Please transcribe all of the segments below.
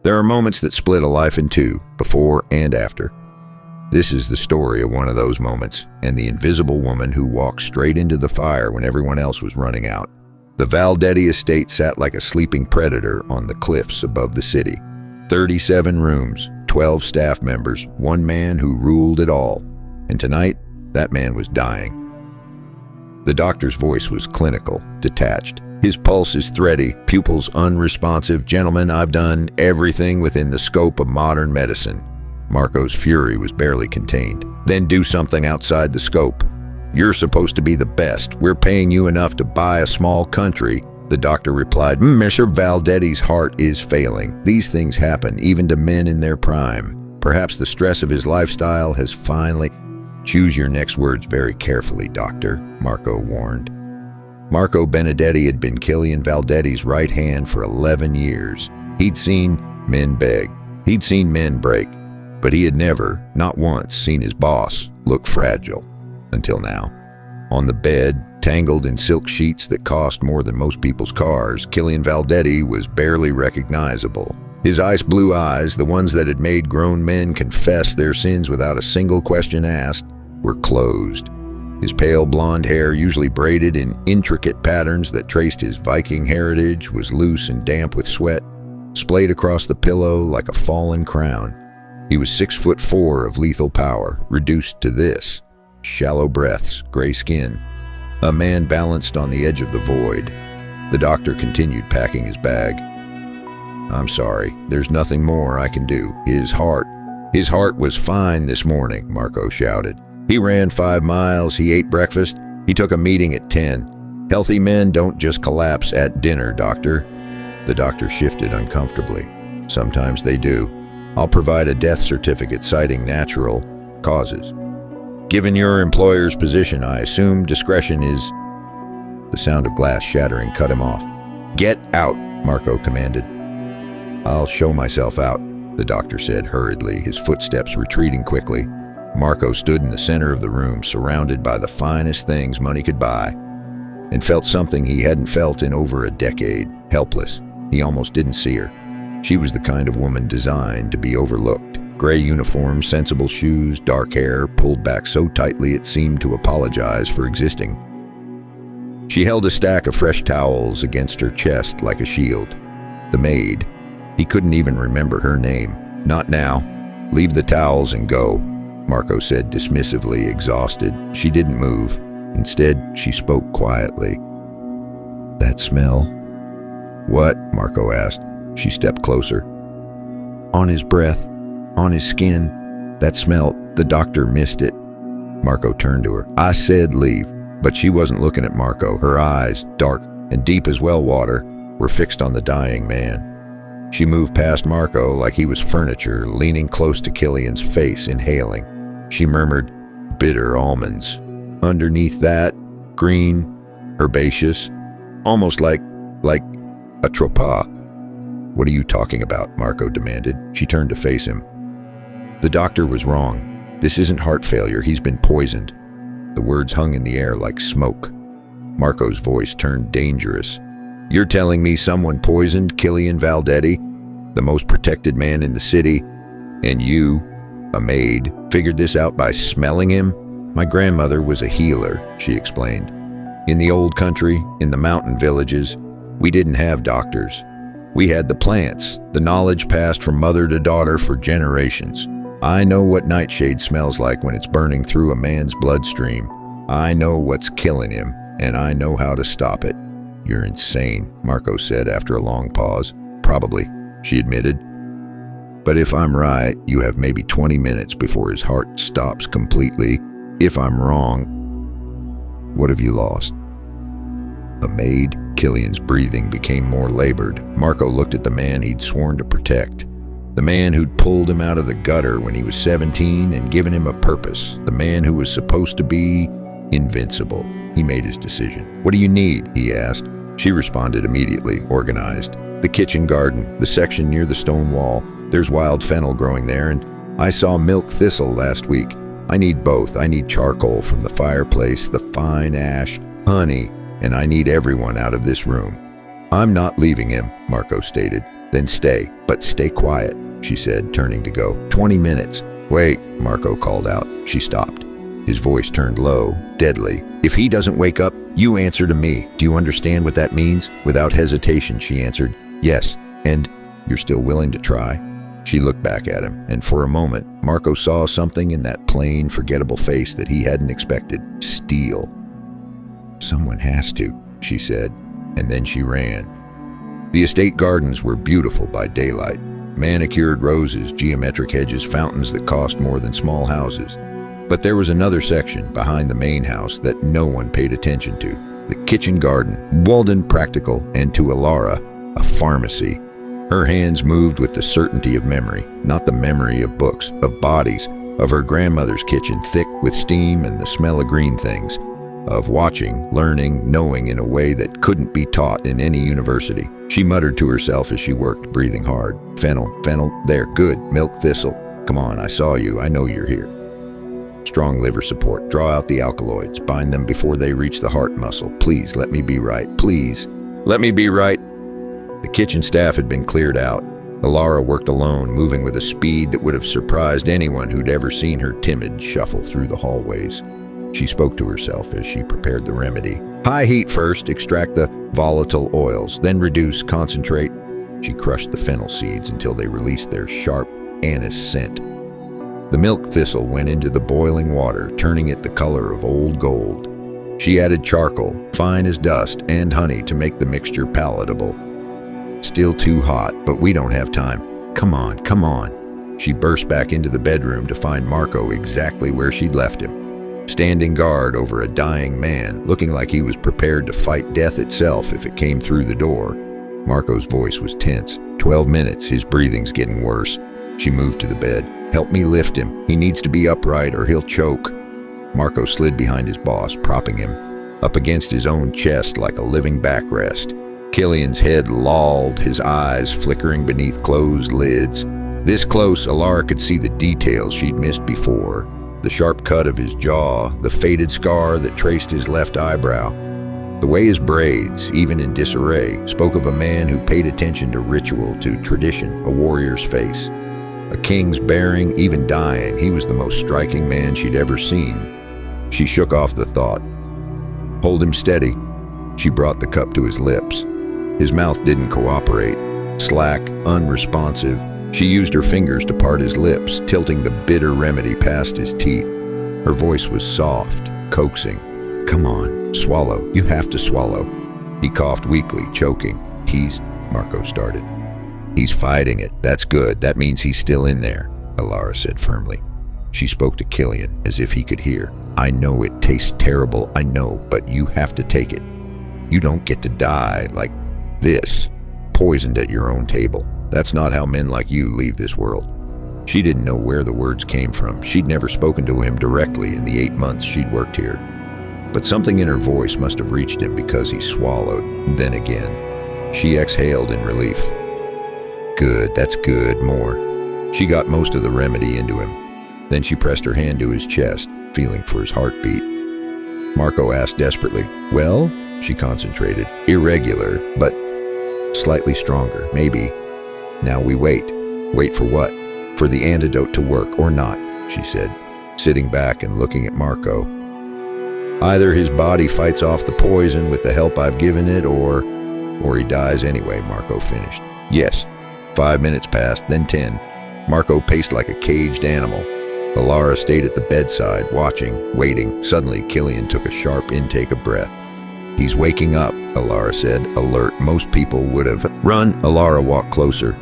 There are moments that split a life in two, before and after. This is the story of one of those moments, and the invisible woman who walked straight into the fire when everyone else was running out. The Valdetti estate sat like a sleeping predator on the cliffs above the city. 37 rooms, 12 staff members, one man who ruled it all. And tonight, that man was dying. The doctor's voice was clinical, detached. His pulse is thready, pupils unresponsive. Gentlemen, I've done everything within the scope of modern medicine. Marco's fury was barely contained. Then do something outside the scope. You're supposed to be the best. We're paying you enough to buy a small country. The doctor replied, Mr. Valdetti's heart is failing. These things happen even to men in their prime. Perhaps the stress of his lifestyle has finally... Choose your next words very carefully, doctor, Marco warned. Marco Benedetti had been Killian Valdetti's right hand for 11 years. He'd seen men beg. He'd seen men break. But he had never, not once, seen his boss look fragile. Until now. On the bed, tangled in silk sheets that cost more than most people's cars, Killian Valdetti was barely recognizable. His ice blue eyes, the ones that had made grown men confess their sins without a single question asked, were closed. His pale blonde hair, usually braided in intricate patterns that traced his Viking heritage, was loose and damp with sweat, splayed across the pillow like a fallen crown. He was 6'4" of lethal power, reduced to this: shallow breaths, gray skin. A man balanced on the edge of the void. The doctor continued packing his bag. I'm sorry, there's nothing more I can do. His heart was fine this morning, Marco shouted. He ran 5 miles, he ate breakfast, he took a meeting at 10. Healthy men don't just collapse at dinner, doctor. The doctor shifted uncomfortably. Sometimes they do. I'll provide a death certificate citing natural causes. Given your employer's position, I assume discretion is... The sound of glass shattering cut him off. Get out, Marco commanded. I'll show myself out, the doctor said hurriedly, his footsteps retreating quickly. Marco stood in the center of the room, surrounded by the finest things money could buy, and felt something he hadn't felt in over a decade, helpless. He almost didn't see her. She was the kind of woman designed to be overlooked. Gray uniform, sensible shoes, dark hair, pulled back so tightly it seemed to apologize for existing. She held a stack of fresh towels against her chest like a shield. The maid. He couldn't even remember her name. Not now. Leave the towels and go, Marco said dismissively, exhausted. She didn't move. Instead, she spoke quietly. That smell? What? Marco asked. She stepped closer. On his breath, on his skin, that smell, the doctor missed it. Marco turned to her. I said leave, but she wasn't looking at Marco. Her eyes, dark and deep as well water, were fixed on the dying man. She moved past Marco like he was furniture, leaning close to Killian's face, inhaling. She murmured, bitter almonds. Underneath that, green, herbaceous, almost like a tropah. What are you talking about? Marco demanded. She turned to face him. The doctor was wrong. This isn't heart failure. He's been poisoned. The words hung in the air like smoke. Marco's voice turned dangerous. You're telling me someone poisoned Killian Valdetti, the most protected man in the city, and you, a maid, figured this out by smelling him? My grandmother was a healer, she explained. In the old country, in the mountain villages, we didn't have doctors. We had the plants, the knowledge passed from mother to daughter for generations. I know what nightshade smells like when it's burning through a man's bloodstream. I know what's killing him, and I know how to stop it. You're insane, Marco said after a long pause. Probably, she admitted. But if I'm right, you have maybe 20 minutes before his heart stops completely. If I'm wrong, what have you lost? A maid? Killian's breathing became more labored. Marco looked at the man he'd sworn to protect. The man who'd pulled him out of the gutter when he was 17 and given him a purpose. The man who was supposed to be invincible. He made his decision. What do you need? He asked. She responded immediately, organized. The kitchen garden, the section near the stone wall. There's wild fennel growing there, and I saw milk thistle last week. I need both. I need charcoal from the fireplace, the fine ash, honey, and I need everyone out of this room. I'm not leaving him, Marco stated. Then stay, but stay quiet, she said, turning to go. 20 minutes. Wait, Marco called out. She stopped. His voice turned low, deadly. If he doesn't wake up, you answer to me. Do you understand what that means? Without hesitation, she answered, yes. And you're still willing to try? She looked back at him, and for a moment, Marco saw something in that plain, forgettable face that he hadn't expected. Steel. Someone has to, she said, and then she ran. The estate gardens were beautiful by daylight. Manicured roses, geometric hedges, fountains that cost more than small houses. But there was another section behind the main house that no one paid attention to. The kitchen garden, walled in practical, and to Elara, a pharmacy. Her hands moved with the certainty of memory, not the memory of books, of bodies, of her grandmother's kitchen, thick with steam and the smell of green things, of watching, learning, knowing in a way that couldn't be taught in any university. She muttered to herself as she worked, breathing hard. Fennel, there, good, milk thistle. Come on, I saw you, I know you're here. Strong liver support, draw out the alkaloids, bind them before they reach the heart muscle. Please, let me be right, please. Let me be right. The kitchen staff had been cleared out. Elara worked alone, moving with a speed that would have surprised anyone who'd ever seen her timid shuffle through the hallways. She spoke to herself as she prepared the remedy. High heat first, extract the volatile oils, then reduce, concentrate. She crushed the fennel seeds until they released their sharp anise scent. The milk thistle went into the boiling water, turning it the color of old gold. She added charcoal, fine as dust, and honey to make the mixture palatable. Still too hot, but we don't have time. Come on, come on. She burst back into the bedroom to find Marco exactly where she'd left him, standing guard over a dying man, looking like he was prepared to fight death itself if it came through the door. Marco's voice was tense. 12 minutes, his breathing's getting worse. She moved to the bed. Help me lift him. He needs to be upright or he'll choke. Marco slid behind his boss, propping him up against his own chest like a living backrest. Killian's head lolled, his eyes flickering beneath closed lids. This close, Elara could see the details she'd missed before. The sharp cut of his jaw, the faded scar that traced his left eyebrow. The way his braids, even in disarray, spoke of a man who paid attention to ritual, to tradition, a warrior's face. A king's bearing, even dying, he was the most striking man she'd ever seen. She shook off the thought. Hold him steady. She brought the cup to his lips. His mouth didn't cooperate. Slack, unresponsive, she used her fingers to part his lips, tilting the bitter remedy past his teeth. Her voice was soft, coaxing. Come on, swallow. You have to swallow. He coughed weakly, choking. Marco started. He's fighting it. That's good. That means he's still in there, Elara said firmly. She spoke to Killian as if he could hear. I know it tastes terrible, I know, but you have to take it. You don't get to die like this, poisoned at your own table. That's not how men like you leave this world. She didn't know where the words came from. She'd never spoken to him directly in the 8 months she'd worked here. But something in her voice must have reached him because he swallowed. Then again, she exhaled in relief. Good, that's good, more. She got most of the remedy into him. Then she pressed her hand to his chest, feeling for his heartbeat. Marco asked desperately, well? She concentrated. Irregular, but slightly stronger, maybe. Now we wait. Wait for what? For the antidote to work, or not, she said, sitting back and looking at Marco. Either his body fights off the poison with the help I've given it, or he dies anyway, Marco finished. Yes. 5 minutes passed, then 10. Marco paced like a caged animal. Elara stayed at the bedside, watching, waiting. Suddenly, Killian took a sharp intake of breath. He's waking up, Elara said, alert. Most people would have run. Elara walked closer.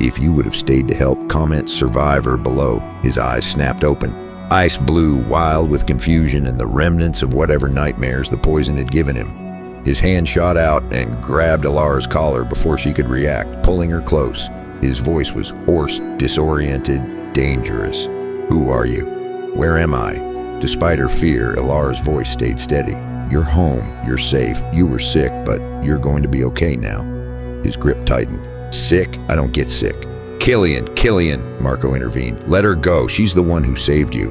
If you would have stayed to help, comment survivor below. His eyes snapped open. Ice blue, wild with confusion and the remnants of whatever nightmares the poison had given him. His hand shot out and grabbed Elara's collar before she could react, pulling her close. His voice was hoarse, disoriented, dangerous. Who are you? Where am I? Despite her fear, Elara's voice stayed steady. You're home. You're safe. You were sick, but you're going to be okay now. His grip tightened. Sick? I don't get sick. Killian, Marco intervened. Let her go. She's the one who saved you.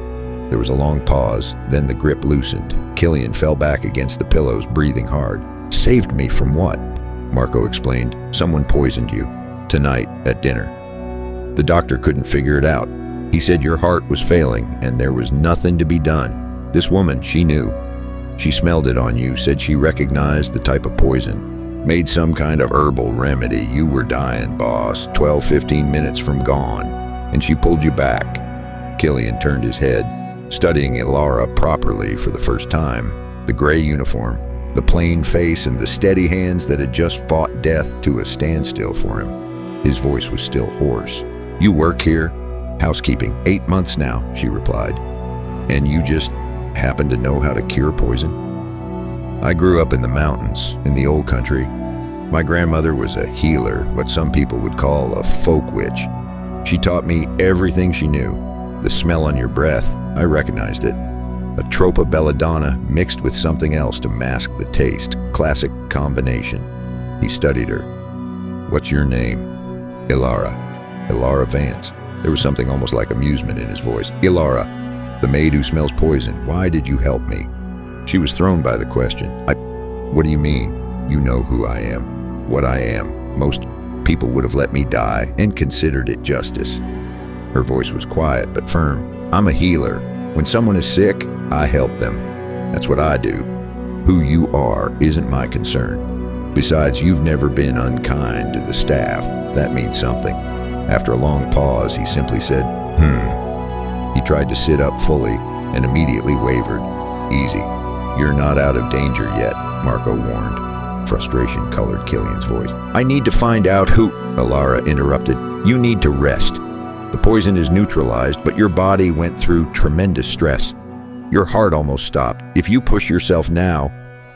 There was a long pause, then the grip loosened. Killian fell back against the pillows, breathing hard. Saved me from what? Marco explained. Someone poisoned you. Tonight at dinner. The doctor couldn't figure it out. He said your heart was failing and there was nothing to be done. This woman, she knew. She smelled it on you, said she recognized the type of poison. Made some kind of herbal remedy. You were dying, boss. 12, 15 minutes from gone. And she pulled you back. Killian turned his head, studying Elara properly for the first time. The gray uniform, the plain face, and the steady hands that had just fought death to a standstill for him. His voice was still hoarse. You work here? Housekeeping. 8 months now, she replied. And you just happen to know how to cure poison? I grew up in the mountains, in the old country. My grandmother was a healer, what some people would call a folk witch. She taught me everything she knew. The smell on your breath, I recognized it. A tropa belladonna mixed with something else to mask the taste. Classic combination. He studied her. What's your name? Elara. Elara Vance. There was something almost like amusement in his voice. Elara, the maid who smells poison. Why did you help me? She was thrown by the question. What do you mean? You know who I am. What I am. Most people would have let me die and considered it justice. Her voice was quiet but firm. I'm a healer. When someone is sick, I help them. That's what I do. Who you are isn't my concern. Besides, you've never been unkind to the staff. That means something. After a long pause, he simply said, He tried to sit up fully and immediately wavered. Easy. You're not out of danger yet, Marco warned. Frustration colored Killian's voice. I need to find out who... Elara interrupted. You need to rest. The poison is neutralized, but your body went through tremendous stress. Your heart almost stopped. If you push yourself now,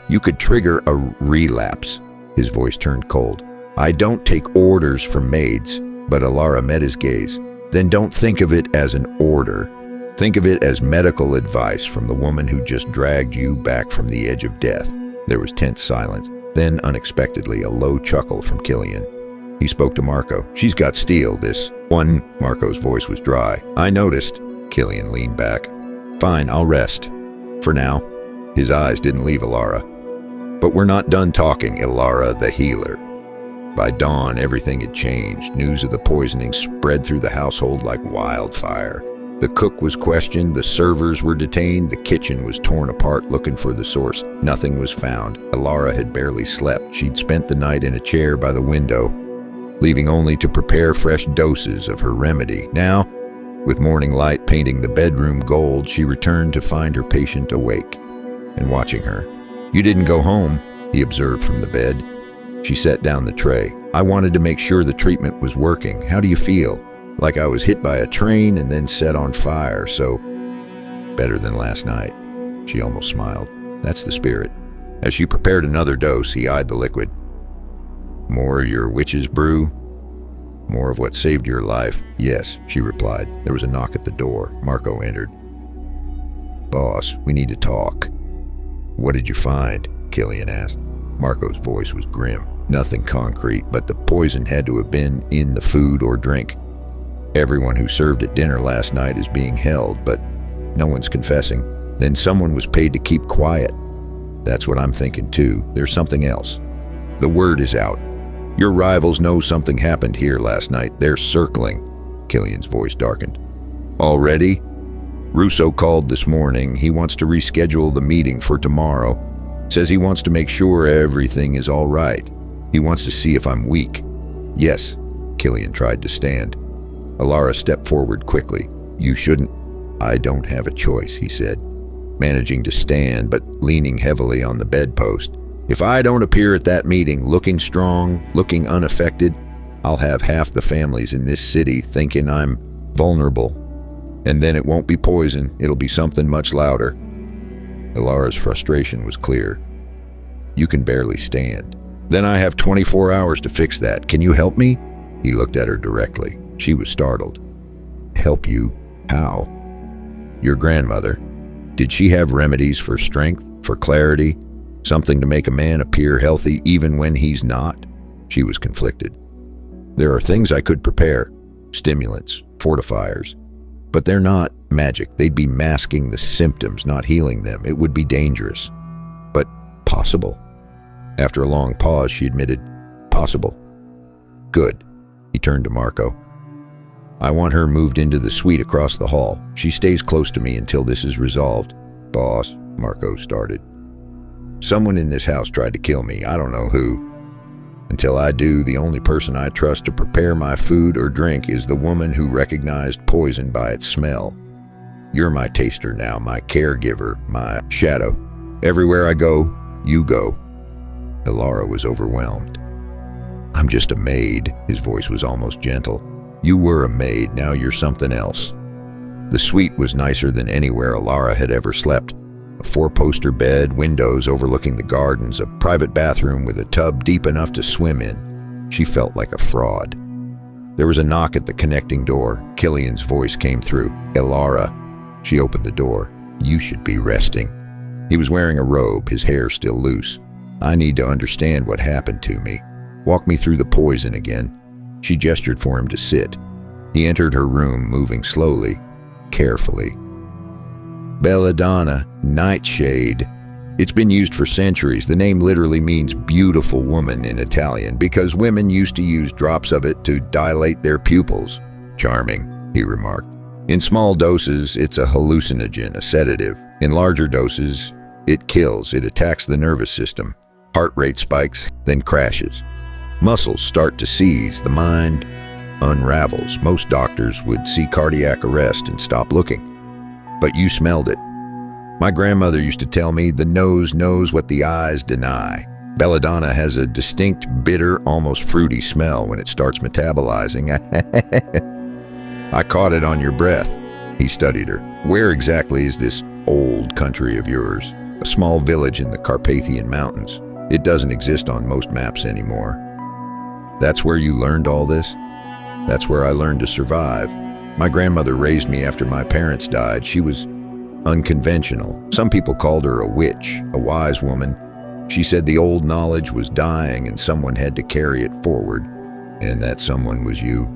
you could trigger a relapse. His voice turned cold. I don't take orders from maids, but Elara met his gaze. Then don't think of it as an order. Think of it as medical advice from the woman who just dragged you back from the edge of death. There was tense silence. Then, unexpectedly, a low chuckle from Killian. He spoke to Marco. She's got steel, this one. Marco's voice was dry. I noticed. Killian leaned back. Fine, I'll rest. For now. His eyes didn't leave Elara. But we're not done talking, Elara the healer. By dawn, everything had changed. News of the poisoning spread through the household like wildfire. The cook was questioned, the servers were detained, the kitchen was torn apart looking for the source. Nothing was found. Elara had barely slept. She'd spent the night in a chair by the window, leaving only to prepare fresh doses of her remedy. Now, with morning light painting the bedroom gold, she returned to find her patient awake and watching her. You didn't go home, he observed from the bed. She set down the tray. I wanted to make sure the treatment was working. How do you feel? Like I was hit by a train and then set on fire, so better than last night. She almost smiled. That's the spirit. As she prepared another dose, he eyed the liquid. More of your witch's brew? More of what saved your life? Yes, she replied. There was a knock at the door. Marco entered. Boss, we need to talk. What did you find? Killian asked. Marco's voice was grim. Nothing concrete, but the poison had to have been in the food or drink. Everyone who served at dinner last night is being held, but no one's confessing. Then someone was paid to keep quiet. That's what I'm thinking too. There's something else. The word is out. Your rivals know something happened here last night. They're circling. Killian's voice darkened. Already? Russo called this morning. He wants to reschedule the meeting for tomorrow. Says he wants to make sure everything is all right. He wants to see if I'm weak. Yes. Killian tried to stand. Elara stepped forward quickly. You shouldn't. I don't have a choice, he said, managing to stand but leaning heavily on the bedpost. If I don't appear at that meeting looking strong, looking unaffected, I'll have half the families in this city thinking I'm vulnerable. And then it won't be poison, it'll be something much louder. Elara's frustration was clear. You can barely stand. Then I have 24 hours to fix that. Can you help me? He looked at her directly. She was startled. Help you? How? Your grandmother. Did she have remedies for strength, for clarity? Something to make a man appear healthy even when he's not? She was conflicted. There are things I could prepare. Stimulants, fortifiers. But they're not magic. They'd be masking the symptoms, not healing them. It would be dangerous. But possible. After a long pause, she admitted, possible." "Good." He turned to Marco. "I want her moved into the suite across the hall. She stays close to me until this is resolved." "Boss," Marco started. "Someone in this house tried to kill me. I don't know who. Until I do, the only person I trust to prepare my food or drink is the woman who recognized poison by its smell. You're my taster now, my caregiver, my shadow. Everywhere I go, you go." Elara was overwhelmed. "I'm just a maid." His voice was almost gentle. "You were a maid, now you're something else." The suite was nicer than anywhere Elara had ever slept. A 4-poster bed, windows overlooking the gardens, a private bathroom with a tub deep enough to swim in. She felt like a fraud. There was a knock at the connecting door. Killian's voice came through. "Elara." She opened the door. "You should be resting." He was wearing a robe, his hair still loose. "I need to understand what happened to me. Walk me through the poison again." She gestured for him to sit. He entered her room, moving slowly, carefully. Belladonna, nightshade. It's been used for centuries. The name literally means beautiful woman in Italian because women used to use drops of it to dilate their pupils. "Charming," he remarked. "In small doses, it's a hallucinogen, a sedative. In larger doses, it kills. It attacks the nervous system. Heart rate spikes, then crashes. Muscles start to seize. The mind unravels. Most doctors would see cardiac arrest and stop looking. But you smelled it. My grandmother used to tell me the nose knows what the eyes deny. Belladonna has a distinct, bitter, almost fruity smell when it starts metabolizing." "I caught it on your breath." He studied her. "Where exactly is this old country of yours?" "A small village in the Carpathian Mountains. It doesn't exist on most maps anymore." "That's where you learned all this?" "That's where I learned to survive. My grandmother raised me after my parents died. She was unconventional. Some people called her a witch, a wise woman. She said the old knowledge was dying and someone had to carry it forward. And that someone was you.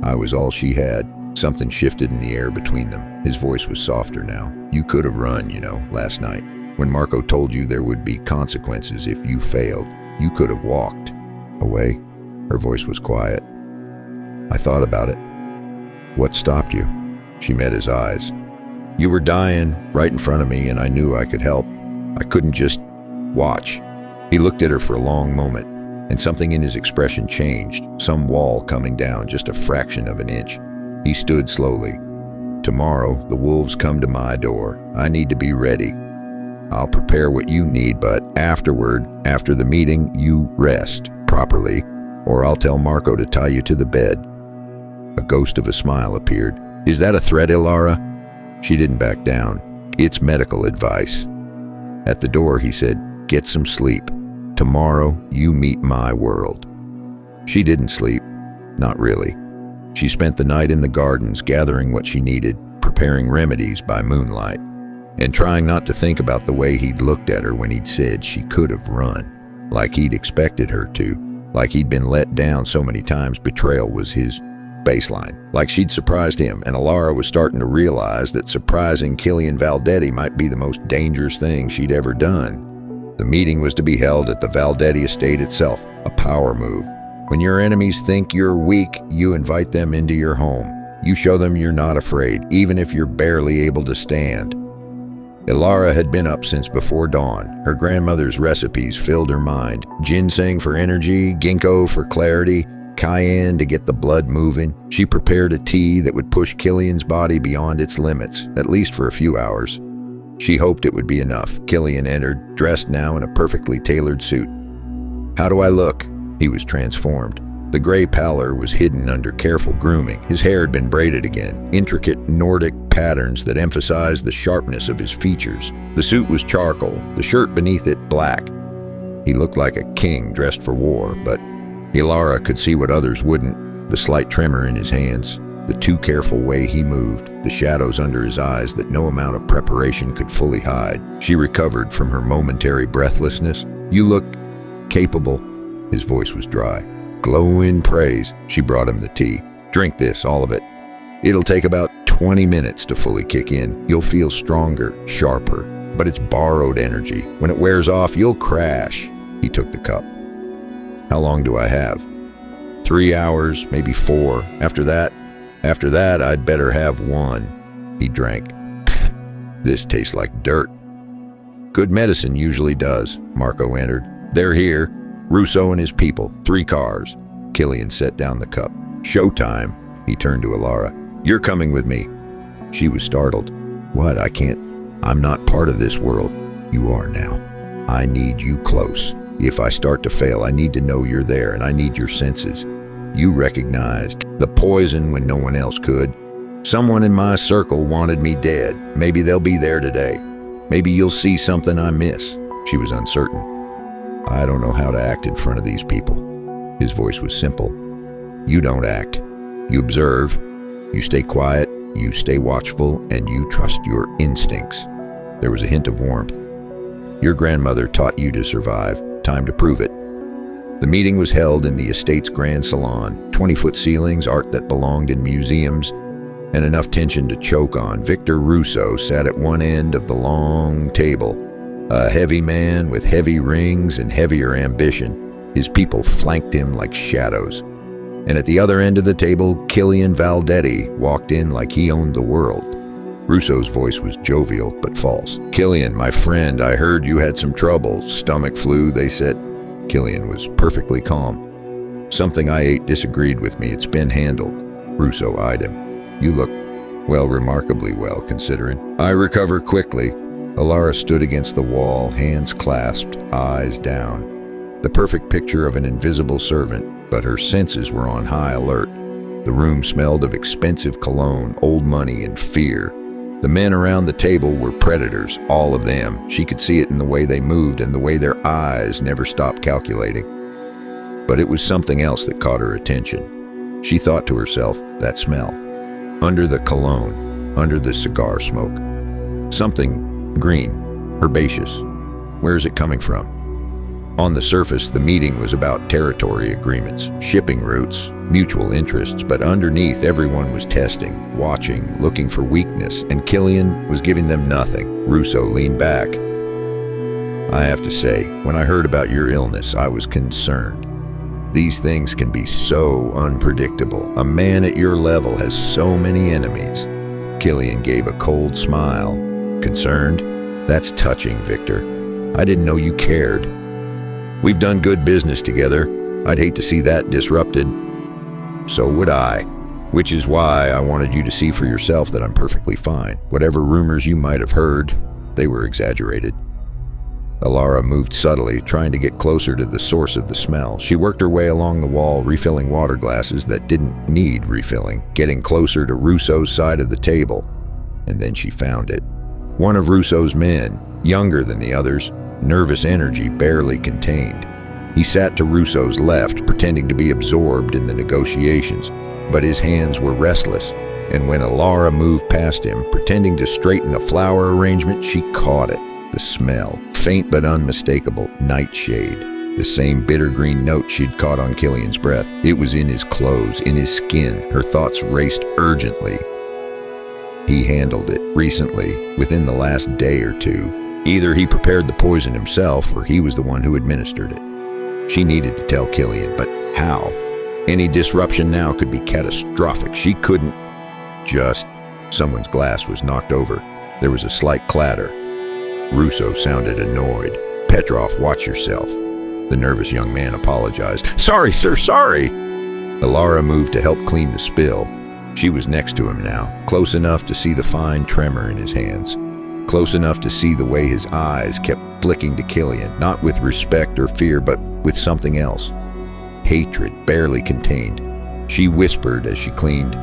I was all she had." Something shifted in the air between them. His voice was softer now. "You could have run, last night. When Marco told you there would be consequences if you failed, you could have walked away." Her voice was quiet. "I thought about it." "What stopped you?" She met his eyes. "You were dying right in front of me and I knew I could help. I couldn't just watch." He looked at her for a long moment, and something in his expression changed. Some wall coming down just a fraction of an inch. He stood slowly. "Tomorrow, the wolves come to my door. I need to be ready. I'll prepare what you need, but afterward, after the meeting, you rest properly, or I'll tell Marco to tie you to the bed." A ghost of a smile appeared. "Is that a threat, Elara?" She didn't back down. "It's medical advice." At the door, he said, "Get some sleep. Tomorrow, you meet my world." She didn't sleep. Not really. She spent the night in the gardens, gathering what she needed, preparing remedies by moonlight, and trying not to think about the way he'd looked at her when he'd said she could have run, like he'd expected her to, like he'd been let down so many times betrayal was his baseline, like she'd surprised him, and Elara was starting to realize that surprising Killian Valdetti might be the most dangerous thing she'd ever done. The meeting was to be held at the Valdetti estate itself, a power move. When your enemies think you're weak, you invite them into your home. You show them you're not afraid, even if you're barely able to stand. Elara had been up since before dawn. Her grandmother's recipes filled her mind. Ginseng for energy, ginkgo for clarity, cayenne to get the blood moving. She prepared a tea that would push Killian's body beyond its limits, at least for a few hours. She hoped it would be enough. Killian entered, dressed now in a perfectly tailored suit. "How do I look?" He was transformed. The gray pallor was hidden under careful grooming. His hair had been braided again, intricate Nordic patterns that emphasized the sharpness of his features. The suit was charcoal, the shirt beneath it black. He looked like a king dressed for war, but Elara could see what others wouldn't. The slight tremor in his hands, the too careful way he moved, the shadows under his eyes that no amount of preparation could fully hide. She recovered from her momentary breathlessness. "You look capable." His voice was dry. "Glow in praise." She brought him the tea. "Drink this, all of it. It'll take about 20 minutes to fully kick in. You'll feel stronger, sharper, but it's borrowed energy. When it wears off, you'll crash." He took the cup. How long do I have? 3 hours, maybe 4. After that, I'd better have 1. He drank. This tastes like dirt. Good medicine usually does. Marco entered. They're here. Russo and his people. 3 cars. Killian set down the cup. Showtime. He turned to Elara. You're coming with me. She was startled. What? I can't. I'm not part of this world. You are now. I need you close. If I start to fail, I need to know you're there, and I need your senses. You recognized the poison when no one else could. Someone in my circle wanted me dead. Maybe they'll be there today. Maybe you'll see something I miss. She was uncertain. I don't know how to act in front of these people. His voice was simple. You don't act. You observe. You stay quiet. You stay watchful, and you trust your instincts. There was a hint of warmth. Your grandmother taught you to survive. Time to prove it. The meeting was held in the estate's grand salon. 20-foot ceilings, art that belonged in museums, and enough tension to choke on. Victor Russo sat at one end of the long table, a heavy man with heavy rings and heavier ambition. His people flanked him like shadows. And at the other end of the table, Killian Valdetti walked in like he owned the world. Russo's voice was jovial but false. Killian, my friend, I heard you had some trouble. Stomach flu, they said. Killian was perfectly calm. Something I ate disagreed with me. It's been handled. Russo eyed him. You look, well, remarkably well, considering. I recover quickly. Elara stood against the wall, hands clasped, eyes down. The perfect picture of an invisible servant, but her senses were on high alert. The room smelled of expensive cologne, old money, and fear. The men around the table were predators, all of them. She could see it in the way they moved and the way their eyes never stopped calculating. But it was something else that caught her attention. She thought to herself, that smell. Under the cologne, under the cigar smoke. Something green, herbaceous. Where is it coming from? On the surface, the meeting was about territory agreements, shipping routes, mutual interests, but underneath everyone was testing, watching, looking for weakness, and Killian was giving them nothing. Russo leaned back. I have to say, when I heard about your illness, I was concerned. These things can be so unpredictable. A man at your level has so many enemies. Killian gave a cold smile. Concerned? That's touching, Victor. I didn't know you cared. We've done good business together. I'd hate to see that disrupted. So would I. Which is why I wanted you to see for yourself that I'm perfectly fine. Whatever rumors you might have heard, they were exaggerated. Elara moved subtly, trying to get closer to the source of the smell. She worked her way along the wall, refilling water glasses that didn't need refilling, getting closer to Russo's side of the table. And then she found it. One of Russo's men, younger than the others, nervous energy barely contained. He sat to Russo's left, pretending to be absorbed in the negotiations, but his hands were restless, and when Elara moved past him, pretending to straighten a flower arrangement, she caught it. The smell, faint but unmistakable, nightshade. The same bitter green note she'd caught on Killian's breath. It was in his clothes, in his skin. Her thoughts raced urgently. He handled it recently, within the last day or two. Either he prepared the poison himself, or he was the one who administered it. She needed to tell Killian, but how? Any disruption now could be catastrophic. She couldn't just... Someone's glass was knocked over. There was a slight clatter. Russo sounded annoyed. Petrov, watch yourself. The nervous young man apologized. Sorry, sir, sorry. Elara moved to help clean the spill. She was next to him now, close enough to see the fine tremor in his hands. Close enough to see the way his eyes kept flicking to Killian, not with respect or fear, but with something else. Hatred barely contained. She whispered as she cleaned,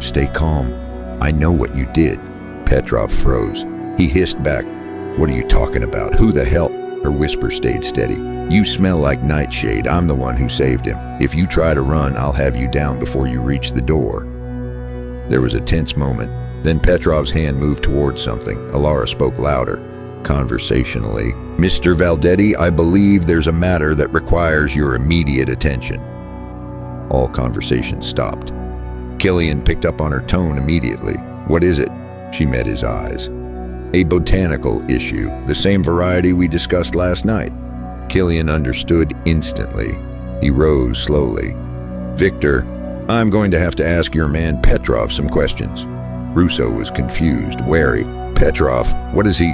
Stay calm. I know what you did. Petrov froze. He hissed back, What are you talking about? Who the hell? Her whisper stayed steady. You smell like nightshade. I'm the one who saved him. If you try to run, I'll have you down before you reach the door. There was a tense moment. Then Petrov's hand moved towards something. Elara spoke louder, conversationally. Mr. Valdetti, I believe there's a matter that requires your immediate attention. All conversation stopped. Killian picked up on her tone immediately. What is it? She met his eyes. A botanical issue, the same variety we discussed last night. Killian understood instantly. He rose slowly. "Victor, I'm going to have to ask your man Petrov some questions." Russo was confused, wary. "Petrov, what is he?"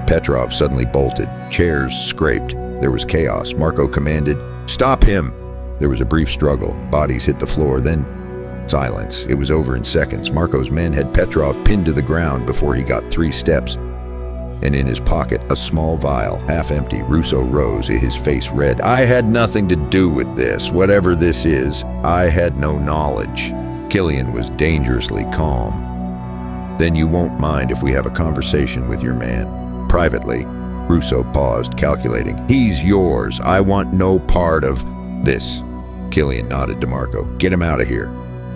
Petrov suddenly bolted. Chairs scraped. There was chaos. Marco commanded, "Stop him!" There was a brief struggle. Bodies hit the floor, then silence. It was over in seconds. Marco's men had Petrov pinned to the ground before he got 3 steps. And in his pocket, a small vial, half empty. Russo rose, his face red. "I had nothing to do with this. Whatever this is, I had no knowledge." Killian was dangerously calm. "Then you won't mind if we have a conversation with your man. Privately." Russo paused, calculating. "He's yours. I want no part of this." Killian nodded to Marco. "Get him out of here."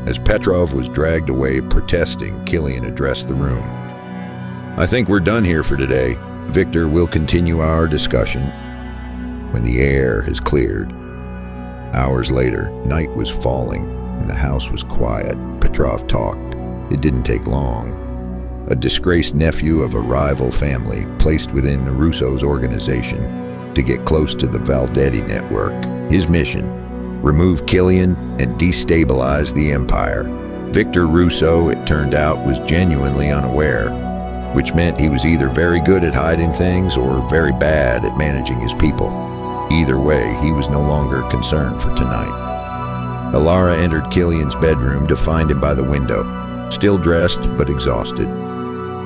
As Petrov was dragged away protesting, Killian addressed the room. "I think we're done here for today. Victor, we'll continue our discussion when the air has cleared." Hours later, night was falling and the house was quiet. Petrov talked. It didn't take long. A disgraced nephew of a rival family placed within Russo's organization to get close to the Valdetti network. His mission: remove Killian and destabilize the empire. Victor Russo, it turned out, was genuinely unaware, which meant he was either very good at hiding things or very bad at managing his people. Either way, he was no longer concerned for tonight. Elara entered Killian's bedroom to find him by the window, still dressed but exhausted.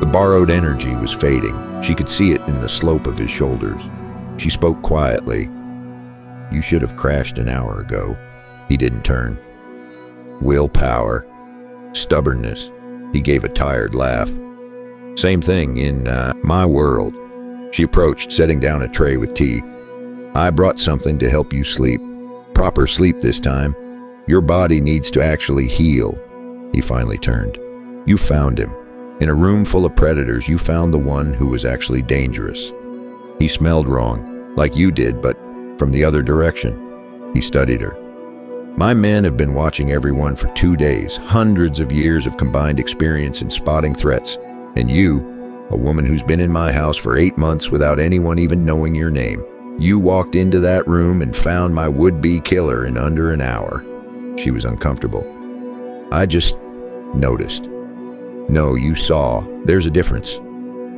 The borrowed energy was fading. She could see it in the slope of his shoulders. She spoke quietly. "You should have crashed an hour ago." He didn't turn. "Willpower. Stubbornness." He gave a tired laugh. "Same thing in my world." She approached, setting down a tray with tea. "I brought something to help you sleep. Proper sleep this time. Your body needs to actually heal." He finally turned. "You found him. In a room full of predators, you found the one who was actually dangerous. He smelled wrong, like you did, but from the other direction." He studied her. "My men have been watching everyone for 2 days, hundreds of years of combined experience in spotting threats. And you, a woman who's been in my house for 8 months without anyone even knowing your name, you walked into that room and found my would-be killer in under an hour." She was uncomfortable. "I just noticed." "No, you saw. There's a difference."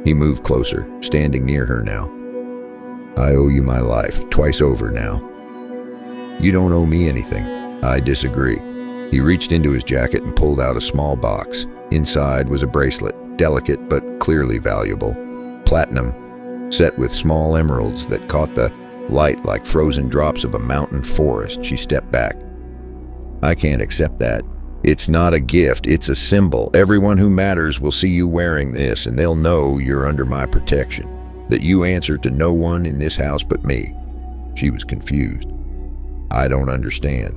He moved closer, standing near her now. "I owe you my life, twice over now." "You don't owe me anything." "I disagree." He reached into his jacket and pulled out a small box. Inside was a bracelet, delicate but clearly valuable. Platinum, set with small emeralds that caught the light like frozen drops of a mountain forest. She stepped back. "I can't accept that. It's not a gift, it's a symbol. Everyone who matters will see you wearing this, and they'll know you're under my protection, that you answer to no one in this house but me." She was confused. "I don't understand."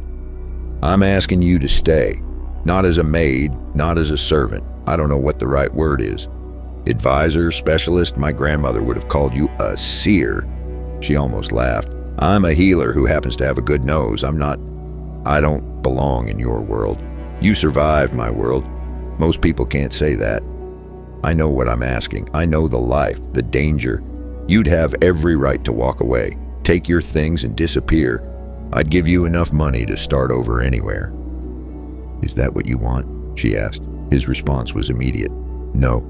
"I'm asking you to stay. Not as a maid, not as a servant. I don't know what the right word is. Advisor, specialist, my grandmother would have called you a seer." She almost laughed. "I'm a healer who happens to have a good nose. I don't belong in your world. You survived my world. Most people can't say that. I know what I'm asking. I know the life, the danger. You'd have every right to walk away, take your things and disappear. I'd give you enough money to start over anywhere." "Is that what you want?" she asked. His response was immediate. "No."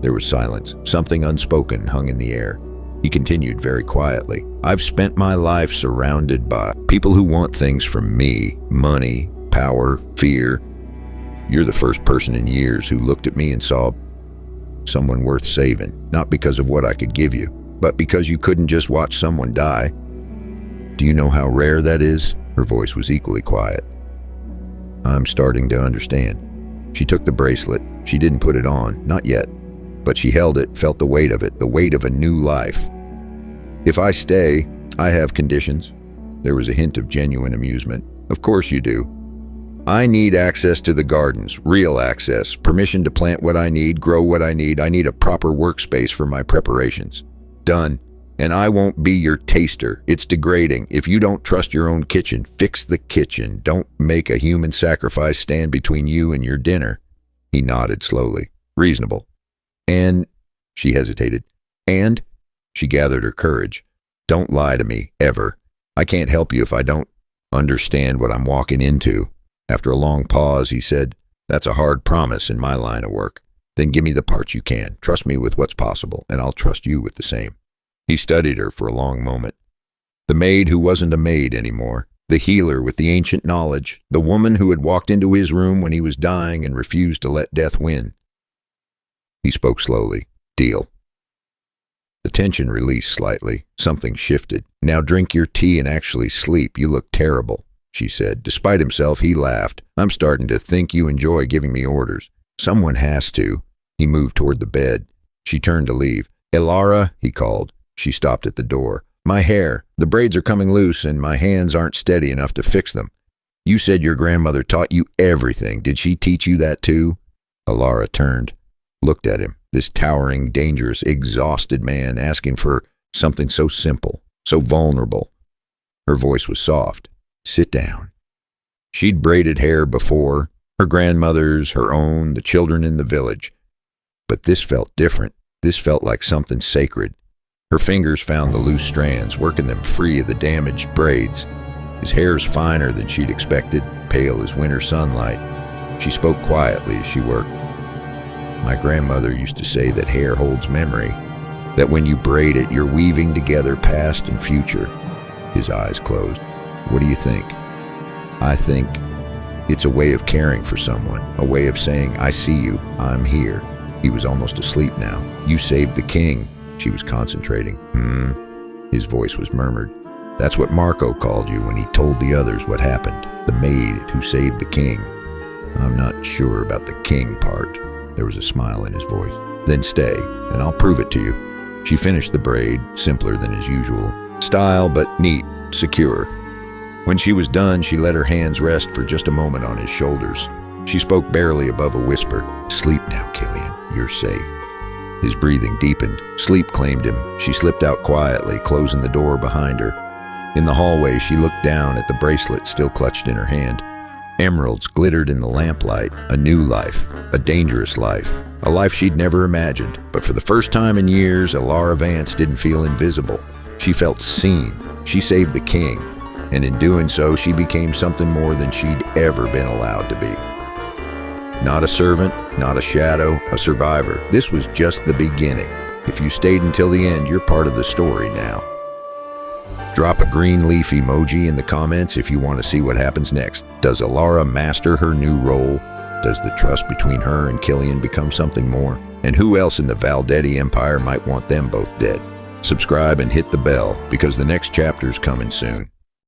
There was silence. Something unspoken hung in the air. He continued very quietly. "I've spent my life surrounded by people who want things from me. Money, power, fear. You're the first person in years who looked at me and saw someone worth saving, not because of what I could give you, but because you couldn't just watch someone die. Do you know how rare that is?" Her voice was equally quiet. "I'm starting to understand." She took the bracelet. She didn't put it on, not yet, but she held it, felt the weight of it, the weight of a new life. "If I stay, I have conditions." There was a hint of genuine amusement. "Of course you do. I need access to the gardens, real access, permission to plant what I need, grow what I need. I need a proper workspace for my preparations." "Done. And I won't be your taster. It's degrading. If you don't trust your own kitchen, fix the kitchen. Don't make a human sacrifice stand between you and your dinner." He nodded slowly. "Reasonable." "And," she hesitated. "And," she gathered her courage, "don't lie to me, ever. I can't help you if I don't understand what I'm walking into. After a long pause, he said, "That's a hard promise in my line of work. Then give me the parts you can. Trust me with what's possible, and I'll trust you with the same." He studied her for a long moment. The maid who wasn't a maid anymore, the healer with the ancient knowledge, the woman who had walked into his room when he was dying and refused to let death win. He spoke slowly. "Deal." The tension released slightly. Something shifted. "Now drink your tea and actually sleep. You look terrible," she said. Despite himself, he laughed. "I'm starting to think you enjoy giving me orders." "Someone has to." He moved toward the bed. She turned to leave. "Elara," he called. She stopped at the door. "My hair. The braids are coming loose and my hands aren't steady enough to fix them. You said your grandmother taught you everything. Did she teach you that too?" Elara turned, looked at him. This towering, dangerous, exhausted man asking for something so simple, so vulnerable. Her voice was soft. "Sit down." She'd braided hair before, her grandmother's, her own, the children in the village. But this felt different. This felt like something sacred. Her fingers found the loose strands, working them free of the damaged braids. His hair's finer than she'd expected, pale as winter sunlight. She spoke quietly as she worked. "My grandmother used to say that hair holds memory, that when you braid it, you're weaving together past and future." His eyes closed. "What do you think?" "I think it's a way of caring for someone, a way of saying, 'I see you, I'm here.'" He was almost asleep now. "You saved the king." She was concentrating. His voice was murmured. "That's what Marco called you when he told the others what happened. The maid who saved the king." "I'm not sure about the king part." There was a smile in his voice. "Then stay, and I'll prove it to you." She finished the braid, simpler than his usual. Style, but neat, secure. When she was done, she let her hands rest for just a moment on his shoulders. She spoke barely above a whisper. "Sleep now, Killian. You're safe." His breathing deepened. Sleep claimed him. She slipped out quietly, closing the door behind her. In the hallway, she looked down at the bracelet still clutched in her hand. Emeralds glittered in the lamplight. A new life. A dangerous life. A life she'd never imagined. But for the first time in years, Elara Vance didn't feel invisible. She felt seen. She saved the king. And in doing so, she became something more than she'd ever been allowed to be. Not a servant, not a shadow, a survivor. This was just the beginning. If you stayed until the end, you're part of the story now. Drop a green leaf emoji in the comments if you want to see what happens next. Does Elara master her new role? Does the trust between her and Killian become something more? And who else in the Valdetti Empire might want them both dead? Subscribe and hit the bell, because the next chapter's coming soon.